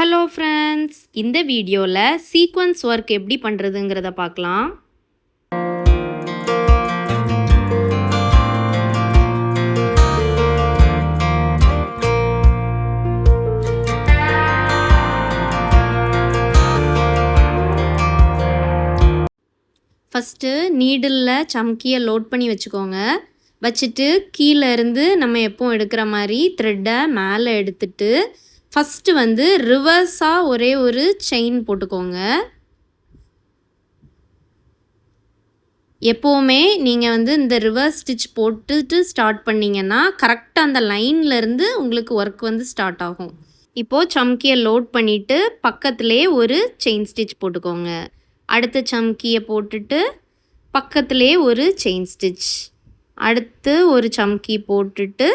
Hello friends, இந்த வீடியோவில் sequence work எப்படி பண்ணுறதுங்கிறத பார்க்கலாம். ஃபஸ்ட்டு நீடிலில் சம்கியை லோட் பண்ணி வச்சுக்கோங்க. வச்சுட்டு கீழே இருந்து நம்ம எப்பவும் எடுக்கிற மாதிரி த்ரெட்டை மேலே எடுத்துட்டு ஃபஸ்ட்டு ரிவர்ஸாக ஒரே ஒரு செயின் போட்டுக்கோங்க. எப்போவுமே நீங்கள் இந்த ரிவர்ஸ் ஸ்டிச் போட்டுட்டு ஸ்டார்ட் பண்ணிங்கன்னா கரெக்டாக அந்த லைன்லேருந்து உங்களுக்கு ஒர்க் ஸ்டார்ட் ஆகும். இப்போது சம்கியை லோட் பண்ணிவிட்டு பக்கத்துலேயே ஒரு செயின் ஸ்டிச் போட்டுக்கோங்க. அடுத்த சம்கியை போட்டுட்டு பக்கத்துலேயே ஒரு செயின் ஸ்டிச், அடுத்து ஒரு சம்கி போட்டுட்டு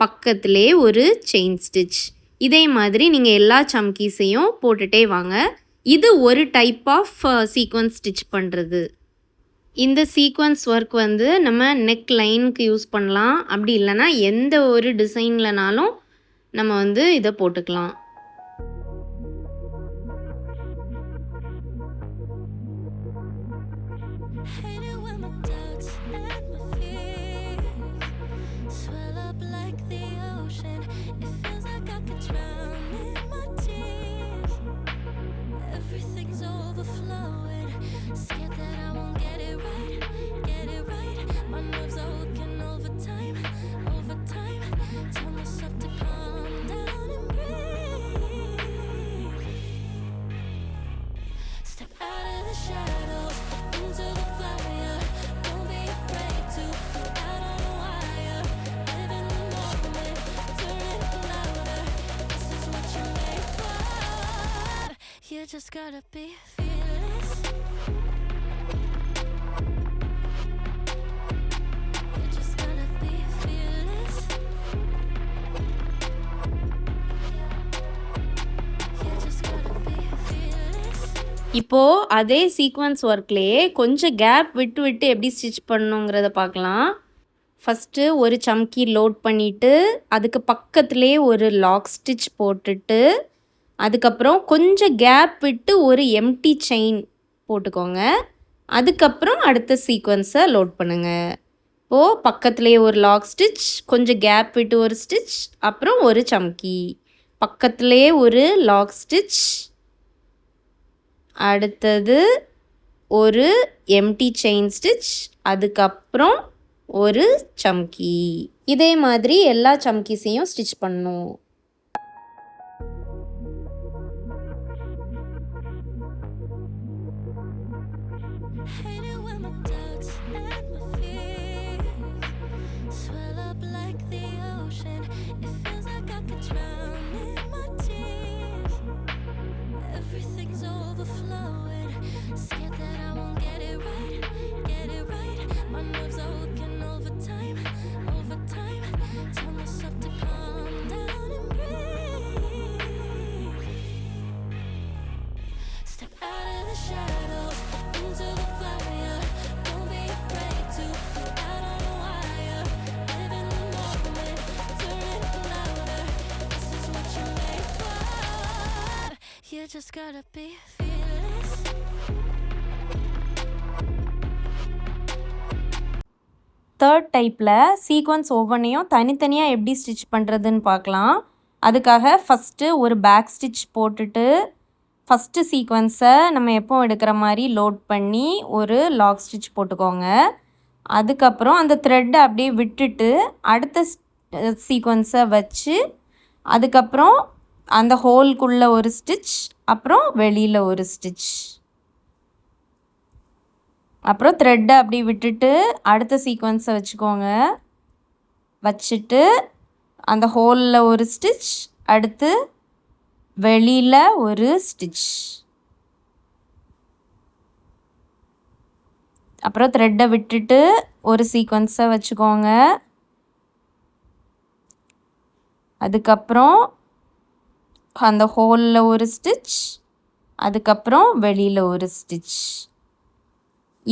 பக்கத்துலேயே ஒரு செயின் ஸ்டிச். இதே மாதிரி நீங்கள் எல்லா சம்கீஸையும் போட்டுகிட்டே வாங்க. இது ஒரு டைப் ஆஃப் சீக்வன்ஸ் ஸ்டிச் பண்ணுறது. இந்த சீக்வன்ஸ் ஒர்க் நம்ம நெக் லைனுக்கு யூஸ் பண்ணலாம். அப்படி இல்லைன்னா எந்த ஒரு டிசைன்லனாலும் நம்ம இதை போட்டுக்கலாம். You just gotta be fearless. You just gotta be fearless. You just gotta be fearless. இப்போ அதே சீக்வன்ஸ் ஒர்க்லேயே கொஞ்சம் கேப் விட்டு விட்டு எப்படி ஸ்டிச் பண்ணணுங்கிறத பார்க்கலாம். ஃபஸ்ட்டு ஒரு சம்கி லோட் பண்ணிவிட்டு அதுக்கு பக்கத்துலேயே ஒரு லாக் ஸ்டிச் போட்டுட்டு அதுக்கப்புறம் கொஞ்சம் கேப் விட்டு ஒரு எம்டி செயின் போட்டுக்கோங்க. அதுக்கப்புறம் அடுத்த சீக்வன்ஸை லோட் பண்ணுங்கள். இப்போது பக்கத்துலேயே ஒரு லாக் ஸ்டிச், கொஞ்சம் கேப் விட்டு ஒரு ஸ்டிச், அப்புறம் ஒரு சம்கி, பக்கத்துலேயே ஒரு லாக் ஸ்டிச், அடுத்தது ஒரு எம்டி செயின் ஸ்டிச், அதுக்கப்புறம் ஒரு சம்கி. இதே மாதிரி எல்லா சம்கிஸையும் ஸ்டிச் பண்ணணும். You just gotta be fearless. Third டைப்பில் சீக்வன்ஸ் ஒவ்வொன்றையும் தனித்தனியாக எப்படி ஸ்டிச் பண்ணுறதுன்னு பார்க்கலாம். அதுக்காக ஃபஸ்ட்டு ஒரு பேக் ஸ்டிச் போட்டுட்டு ஃபஸ்ட்டு சீக்வன்ஸை நம்ம எப்போ எடுக்கிற மாதிரி லோட் பண்ணி ஒரு லாக் ஸ்டிச் போட்டுக்கோங்க. அதுக்கப்புறம் அந்த த்ரெட்டை அப்படியே விட்டுட்டு அடுத்த சீக்வன்ஸை வச்சு அதுக்கப்புறம் அந்த ஹோல்குள்ளே ஒரு ஸ்டிச், அப்புறம் வெளியில் ஒரு ஸ்டிச், அப்புறம் த்ரெட்டை அப்படி விட்டுட்டு அடுத்த சீக்வன்ஸை வச்சுக்கோங்க. வச்சுட்டு அந்த ஹோலில் ஒரு ஸ்டிச், அடுத்து வெளியில் ஒரு ஸ்டிச், அப்புறம் த்ரெட்டை விட்டுட்டு ஒரு சீக்வன்ஸை வச்சுக்கோங்க. அதுக்கப்புறம் அந்த ஹோலில் ஒரு ஸ்டிச், அதுக்கப்புறம் வெளியில் ஒரு ஸ்டிச்.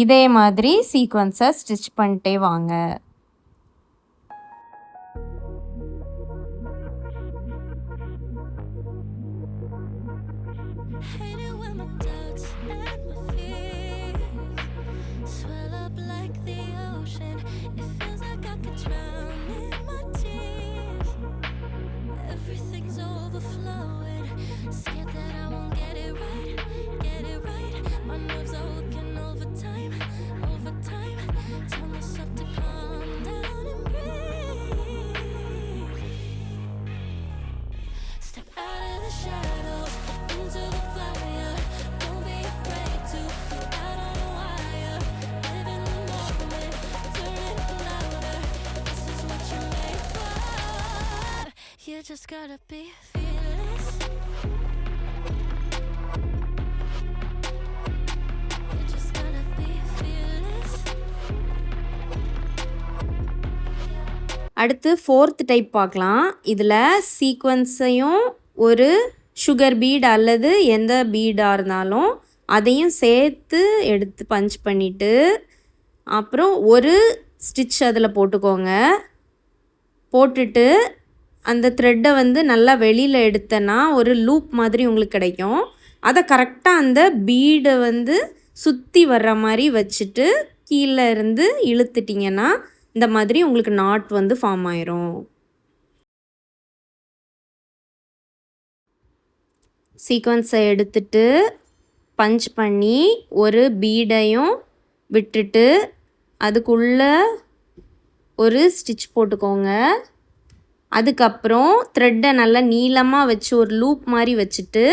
இதே மாதிரி சீக்வன்ஸை ஸ்டிச் பண்ணிட்டே வாங்க. Hate it when my doubts and my fears swell up like the ocean. It feels like I could drown in my tears. Everything's overflowing. Scared that I won't get it right, get it right. My nerves are working overtime, overtime. Tell myself to calm down and breathe. Step out of the shadows, into the fire. Don't be afraid to be out on a wire. Live in the moment, turn it louder. This is what you're made for. You just gotta be fearless. You just gotta be fearless. அடுத்து fourth type பார்க்கலாம். இதில் சீக்வன்ஸையும் ஒரு sugar beat அல்லது எந்த பீடாக இருந்தாலும் அதையும் சேர்த்து எடுத்து பஞ்ச் பண்ணிவிட்டு அப்புறம் ஒரு ஸ்டிச் அதில் போட்டுக்கோங்க. போட்டுட்டு அந்த த்ரெட்டை வந்து நல்லா வெளியில் எடுத்தனா ஒரு லூப் மாதிரி உங்களுக்கு கிடைக்கும். அதை கரெக்டாக அந்த பீடை வந்து சுற்றி வர்ற மாதிரி வச்சுட்டு கீழே இருந்து இழுத்துட்டிங்கன்னா இந்த மாதிரி உங்களுக்கு நாட் வந்து ஃபார்ம் ஆயிரும். சீக்வன்ஸை எடுத்துட்டு பஞ்ச் பண்ணி ஒரு பீடையும் விட்டுட்டு அதுக்குள்ளே ஒரு ஸ்டிச் போட்டுக்கோங்க. அதுக்கப்புறம் த்ரெட்டை நல்லா நீளமாக வச்சு ஒரு லூப் மாதிரி வச்சுட்டு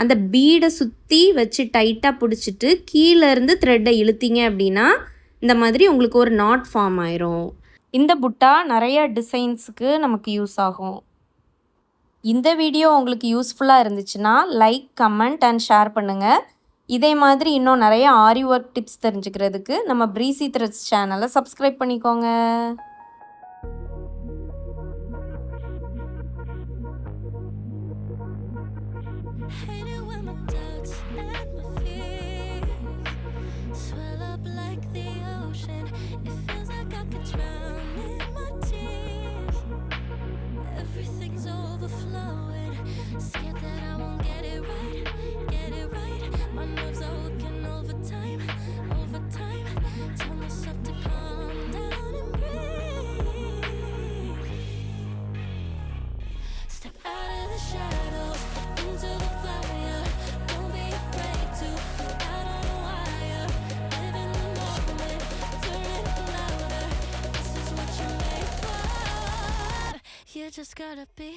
அந்த பீடை சுற்றி வச்சு டைட்டாக பிடிச்சிட்டு கீழே இருந்து த்ரெட்டை இழுத்தீங்க அப்படின்னா இந்த மாதிரி உங்களுக்கு ஒரு நாட் ஃபார்ம் ஆயிரும். இந்த புட்டா நிறைய டிசைன்ஸுக்கு நமக்கு யூஸ் ஆகும். இந்த வீடியோ உங்களுக்கு யூஸ்ஃபுல்லாக இருந்துச்சுன்னா லைக், கமெண்ட் அண்ட் ஷேர் பண்ணுங்கள். இதே மாதிரி இன்னும் நிறைய ஆரி ஒர்க் டிப்ஸ் தெரிஞ்சுக்கிறதுக்கு நம்ம ப்ரீசி த்ரெட்ஸ் சேனலை சப்ஸ்கிரைப் பண்ணிக்கோங்க. Hate it when my doubts and my fears swell up like the ocean. It feels like I could drown in my tears. Everything's overflowing. Scared that I won't get it right, get it right. My nerves are working overtime, overtime. Tell myself to calm down and breathe. Step out of the shadows, into the fire. Don't be afraid to be out on a wire. Live in the moment, turn it louder. This is what you're made for. You just gotta be